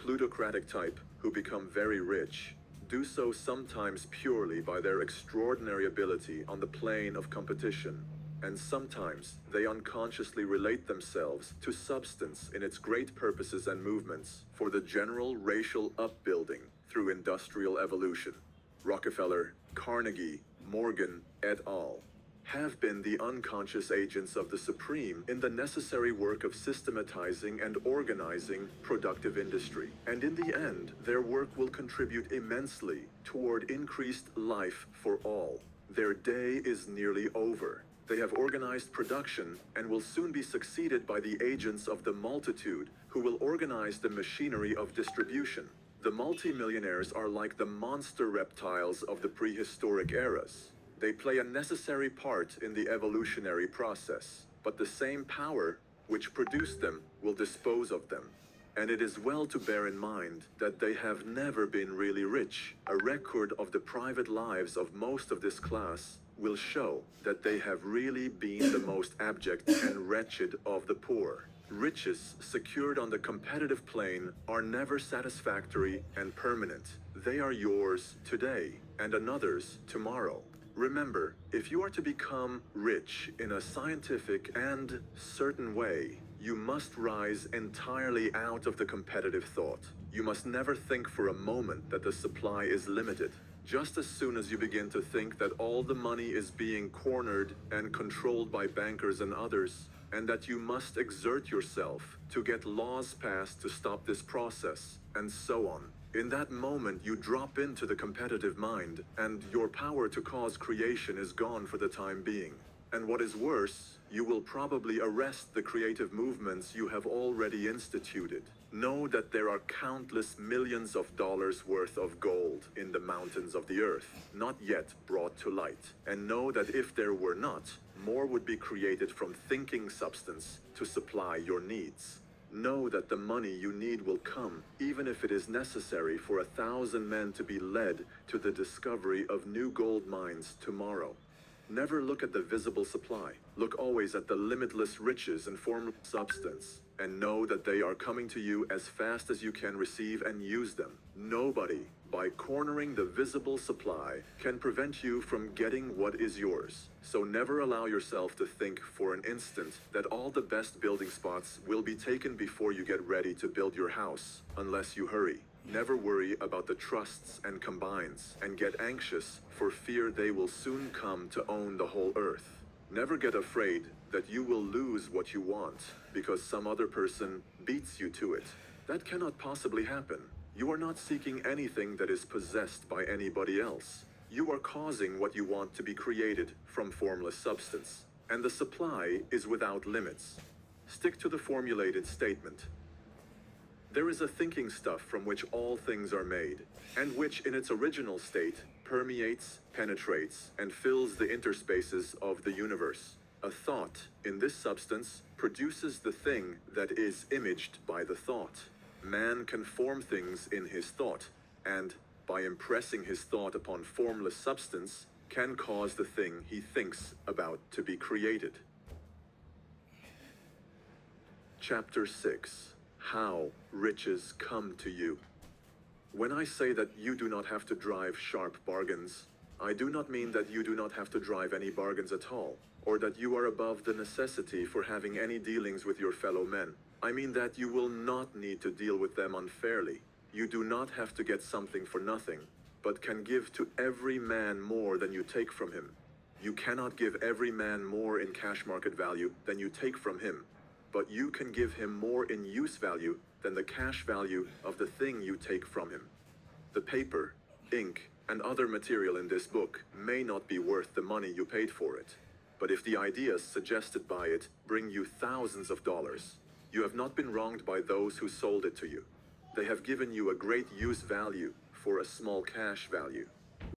plutocratic type who become very rich do so sometimes purely by their extraordinary ability on the plane of competition, and sometimes they unconsciously relate themselves to substance in its great purposes and movements for the general racial upbuilding through industrial evolution. Rockefeller, Carnegie, Morgan, et al. Have been the unconscious agents of the supreme in the necessary work of systematizing and organizing productive industry. And in the end, their work will contribute immensely toward increased life for all. Their day is nearly over. They have organized production and will soon be succeeded by the agents of the multitude who will organize the machinery of distribution. The multimillionaires are like the monster reptiles of the prehistoric eras. They play a necessary part in the evolutionary process, but the same power which produced them will dispose of them. And it is well to bear in mind that they have never been really rich. A record of the private lives of most of this class will show that they have really been the most abject and wretched of the poor. Riches secured on the competitive plane are never satisfactory and permanent. They are yours today and another's tomorrow. Remember, if you are to become rich in a scientific and certain way, you must rise entirely out of the competitive thought. You must never think for a moment that the supply is limited. Just as soon as you begin to think that all the money is being cornered and controlled by bankers and others, and that you must exert yourself to get laws passed to stop this process, and so on. In that moment, you drop into the competitive mind, and your power to cause creation is gone for the time being. And what is worse, you will probably arrest the creative movements you have already instituted. Know that there are countless millions of dollars worth of gold in the mountains of the earth, not yet brought to light. And know that if there were not, more would be created from thinking substance to supply your needs. Know that the money you need will come, even if it is necessary for 1,000 men to be led to the discovery of new gold mines tomorrow. Never look at the visible supply. Look always at the limitless riches and formless substance, and know that they are coming to you as fast as you can receive and use them. Nobody, by cornering the visible supply, can prevent you from getting what is yours. So never allow yourself to think for an instant that all the best building spots will be taken before you get ready to build your house, unless you hurry. Never worry about the trusts and combines, and get anxious for fear they will soon come to own the whole earth. Never get afraid that you will lose what you want because some other person beats you to it. That cannot possibly happen. You are not seeking anything that is possessed by anybody else. You are causing what you want to be created from formless substance, and the supply is without limits. Stick to the formulated statement. There is a thinking stuff from which all things are made, and which in its original state permeates, penetrates, and fills the interspaces of the universe. A thought in this substance produces the thing that is imaged by the thought. Man can form things in his thought, and by impressing his thought upon formless substance, can cause the thing he thinks about to be created. Chapter 6. How riches come to you. When I say that you do not have to drive sharp bargains, I do not mean that you do not have to drive any bargains at all, or that you are above the necessity for having any dealings with your fellow men. I mean that you will not need to deal with them unfairly. You do not have to get something for nothing, but can give to every man more than you take from him. You cannot give every man more in cash market value than you take from him, but you can give him more in use value than the cash value of the thing you take from him. The paper, ink, and other material in this book may not be worth the money you paid for it, but if the ideas suggested by it bring you thousands of dollars, you have not been wronged by those who sold it to you. They have given you a great use value for a small cash value.